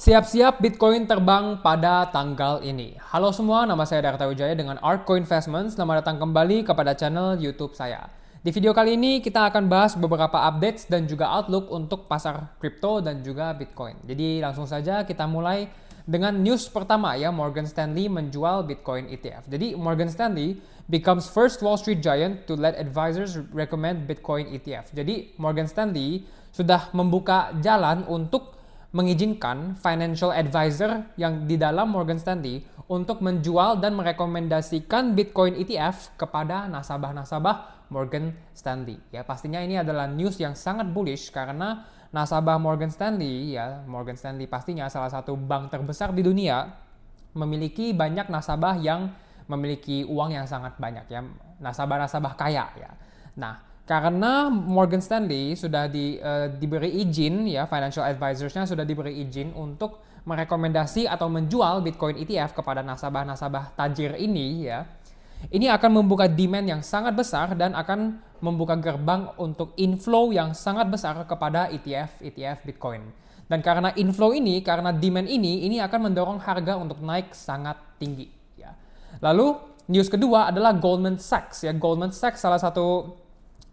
Siap-siap Bitcoin terbang pada tanggal ini. Halo semua, nama saya Darta Wijaya dengan Artco Investment. Selamat datang kembali kepada channel YouTube saya. Di video kali ini kita akan bahas beberapa updates dan juga outlook untuk pasar kripto dan juga Bitcoin. Jadi langsung saja kita mulai dengan news pertama ya, Morgan Stanley menjual Bitcoin ETF. Jadi Morgan Stanley becomes first Wall Street giant to let advisors recommend Bitcoin ETF. Jadi Morgan Stanley sudah membuka jalan untuk mengizinkan financial advisor yang di dalam Morgan Stanley untuk menjual dan merekomendasikan Bitcoin ETF kepada nasabah-nasabah Morgan Stanley. Ya, pastinya ini adalah news yang sangat bullish karena nasabah Morgan Stanley, ya, Morgan Stanley pastinya salah satu bank terbesar di dunia, memiliki banyak nasabah yang memiliki uang yang sangat banyak, ya, nasabah-nasabah kaya, ya. Nah, karena Morgan Stanley sudah diberi izin, ya, financial advisors-nya sudah diberi izin untuk merekomendasi atau menjual Bitcoin ETF kepada nasabah-nasabah tajir ini, ya. Ini akan membuka demand yang sangat besar dan akan membuka gerbang untuk inflow yang sangat besar kepada ETF Bitcoin. Dan karena inflow ini, karena demand ini akan mendorong harga untuk naik sangat tinggi, ya. Lalu news kedua adalah Goldman Sachs, ya. Goldman Sachs salah satu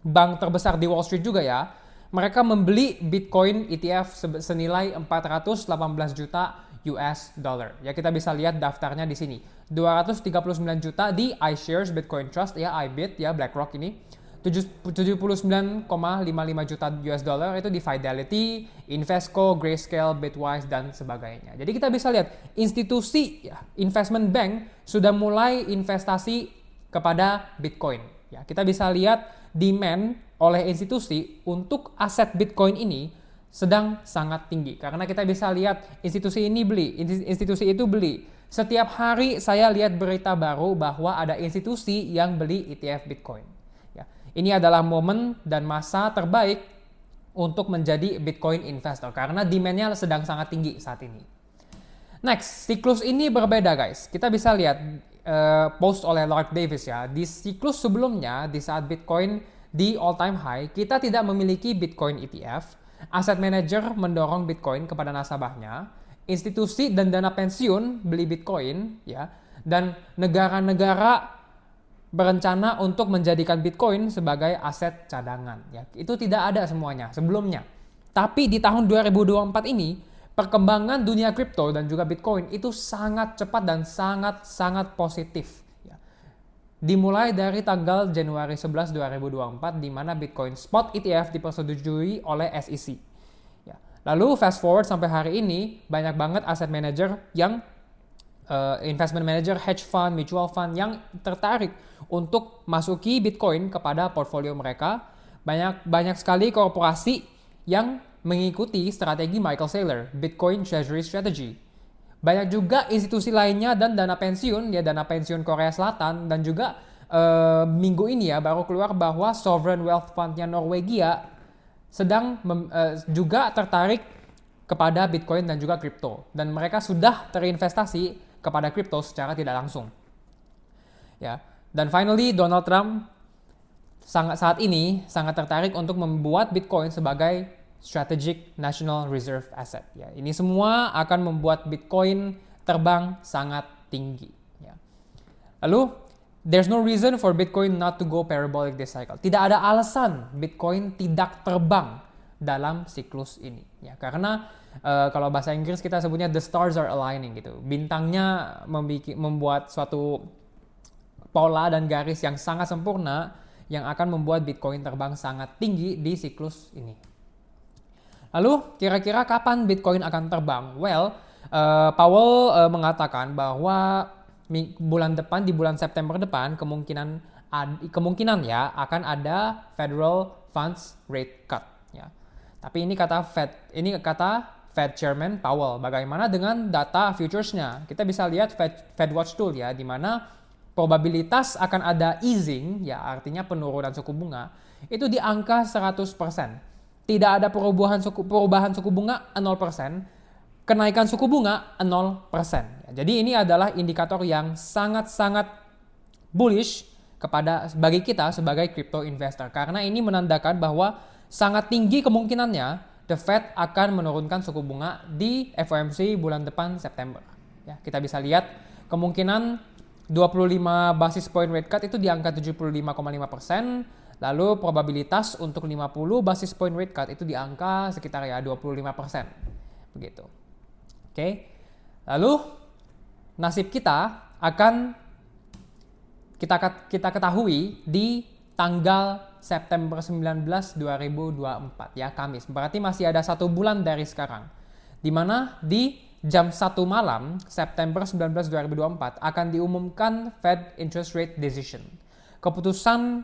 bank terbesar di Wall Street juga, ya. Mereka membeli Bitcoin ETF senilai 418 juta US dollar. Ya, kita bisa lihat daftarnya di sini. 239 juta di iShares Bitcoin Trust, ya, iBit, ya, BlackRock ini. 79,55 juta US dollar itu di Fidelity, Invesco, Grayscale, Bitwise, dan sebagainya. Jadi kita bisa lihat institusi, ya, investment bank sudah mulai investasi kepada Bitcoin. Ya, kita bisa lihat demand oleh institusi untuk aset Bitcoin ini sedang sangat tinggi. Karena kita bisa lihat institusi ini beli, institusi itu beli. Setiap hari saya lihat berita baru bahwa ada institusi yang beli ETF Bitcoin. Ya, ini adalah momen dan masa terbaik untuk menjadi Bitcoin investor karena demand-nya sedang sangat tinggi saat ini. Next, siklus ini berbeda, guys. Kita bisa lihat post oleh Lark Davis, ya. Di siklus sebelumnya, di saat Bitcoin di all time high, kita tidak memiliki Bitcoin ETF. Asset manager mendorong Bitcoin kepada nasabahnya, institusi dan dana pensiun beli Bitcoin, ya, dan negara-negara berencana untuk menjadikan Bitcoin sebagai aset cadangan, ya. Itu tidak ada semuanya sebelumnya. Tapi di tahun 2024 ini, perkembangan dunia kripto dan juga Bitcoin itu sangat cepat dan sangat positif. Dimulai dari tanggal Januari 11, 2024 di mana Bitcoin Spot ETF dipersetujui oleh SEC. Ya. Lalu fast forward sampai hari ini, banyak banget aset manager yang investment manager, hedge fund, mutual fund yang tertarik untuk masuki Bitcoin kepada portfolio mereka. Banyak sekali korporasi yang mengikuti strategi Michael Saylor, Bitcoin Treasury Strategy. Banyak juga institusi lainnya dan dana pensiun, ya, dana pensiun Korea Selatan, dan juga minggu ini, ya, baru keluar bahwa Sovereign Wealth Fund-nya Norwegia sedang juga tertarik kepada Bitcoin dan juga kripto, dan mereka sudah terinvestasi kepada kripto secara tidak langsung. Ya, dan finally Donald Trump saat ini sangat tertarik untuk membuat Bitcoin sebagai Strategic National Reserve Asset. Ya, ini semua akan membuat Bitcoin terbang sangat tinggi. Ya. Lalu, there's no reason for Bitcoin not to go parabolic this cycle. Tidak ada alasan Bitcoin tidak terbang dalam siklus ini. Ya, karena kalau bahasa Inggris kita sebutnya the stars are aligning gitu. Bintangnya membuat suatu pola dan garis yang sangat sempurna yang akan membuat Bitcoin terbang sangat tinggi di siklus ini. Lalu kira-kira kapan Bitcoin akan terbang? Well, Powell mengatakan bahwa bulan depan, di bulan September depan, kemungkinan ya akan ada Federal Funds Rate Cut. Ya. Tapi ini kata Fed Chairman Powell. Bagaimana dengan data futuresnya? Kita bisa lihat Fed Watch Tool, ya, di mana probabilitas akan ada easing, ya, artinya penurunan suku bunga, itu di angka 100%. Tidak ada perubahan suku bunga 0%, kenaikan suku bunga 0%. Jadi ini adalah indikator yang sangat bullish bagi kita sebagai crypto investor, karena ini menandakan bahwa sangat tinggi kemungkinannya The Fed akan menurunkan suku bunga di FOMC bulan depan September. Ya, kita bisa lihat kemungkinan 25 basis point rate cut itu di angka 75,5%, lalu probabilitas untuk 50 basis point rate cut itu di angka sekitar ya 25%. Begitu. Oke. Lalu nasib kita akan kita ketahui di tanggal September 19, 2024 ya, Kamis. Berarti masih ada 1 bulan dari sekarang. Di mana di jam 1 malam September 19, 2024 akan diumumkan Fed interest rate decision. Keputusan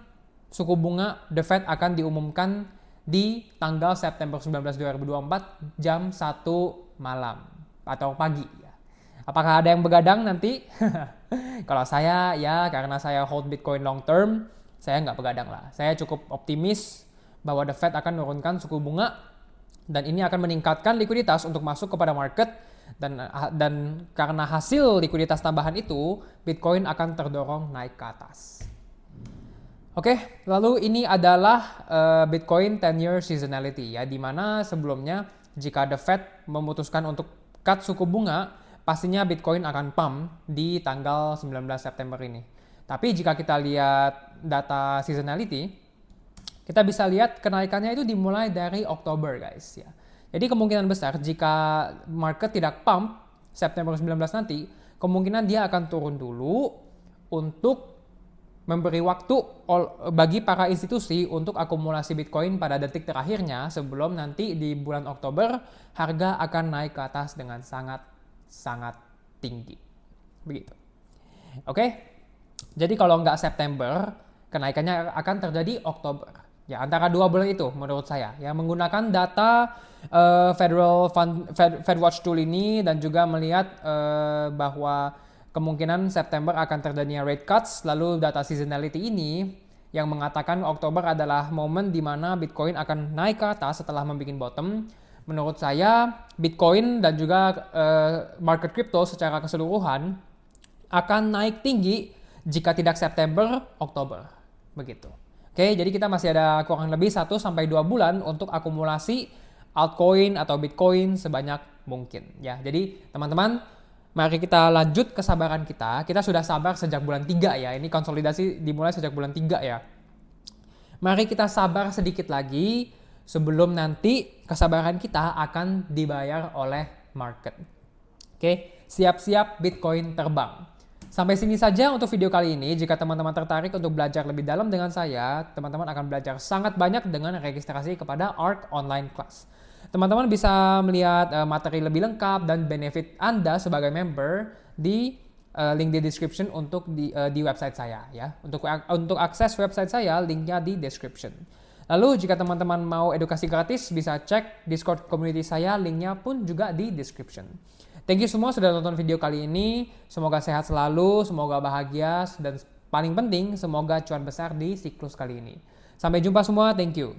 suku bunga The Fed akan diumumkan di tanggal September 19, 2024 jam 1 malam atau pagi. Apakah ada yang begadang nanti? Kalau saya ya karena saya hold Bitcoin long term, saya nggak begadang lah. Saya cukup optimis bahwa The Fed akan menurunkan suku bunga dan ini akan meningkatkan likuiditas untuk masuk kepada market. Dan karena hasil likuiditas tambahan itu, Bitcoin akan terdorong naik ke atas. Oke, lalu ini adalah Bitcoin 10-year seasonality ya, di mana sebelumnya jika The Fed memutuskan untuk cut suku bunga, pastinya Bitcoin akan pump di tanggal 19 September ini. Tapi jika kita lihat data seasonality, kita bisa lihat kenaikannya itu dimulai dari Oktober guys ya. Jadi kemungkinan besar jika market tidak pump September 19 nanti, kemungkinan dia akan turun dulu untuk memberi waktu bagi para institusi untuk akumulasi Bitcoin pada detik terakhirnya sebelum nanti di bulan Oktober harga akan naik ke atas dengan sangat tinggi. Begitu. Oke, jadi kalau nggak September, kenaikannya akan terjadi Oktober. Ya, antara 2 bulan itu menurut saya. Ya, menggunakan data Fed Watch Tool ini dan juga melihat bahwa kemungkinan September akan terjadinya rate cuts, lalu data seasonality ini yang mengatakan Oktober adalah momen di mana Bitcoin akan naik ke atas setelah membuat bottom. Menurut saya, Bitcoin dan juga market crypto secara keseluruhan akan naik tinggi jika tidak September, Oktober. Begitu. Oke, jadi kita masih ada kurang lebih 1-2 bulan untuk akumulasi altcoin atau Bitcoin sebanyak mungkin. Ya, jadi teman-teman, mari kita lanjut kesabaran kita. Kita sudah sabar sejak bulan 3 ya. Ini konsolidasi dimulai sejak bulan 3 ya. Mari kita sabar sedikit lagi sebelum nanti kesabaran kita akan dibayar oleh market. Oke, siap-siap Bitcoin terbang. Sampai sini saja untuk video kali ini. Jika teman-teman tertarik untuk belajar lebih dalam dengan saya, teman-teman akan belajar sangat banyak dengan registrasi kepada ARK Online Class. Teman-teman bisa melihat materi lebih lengkap dan benefit Anda sebagai member di link di description untuk di website saya ya. Untuk akses website saya, linknya di description. Lalu jika teman-teman mau edukasi gratis, bisa cek Discord community saya, linknya pun juga di description. Thank you semua sudah nonton video kali ini. Semoga sehat selalu, semoga bahagia, dan paling penting semoga cuan besar di siklus kali ini. Sampai jumpa semua, thank you.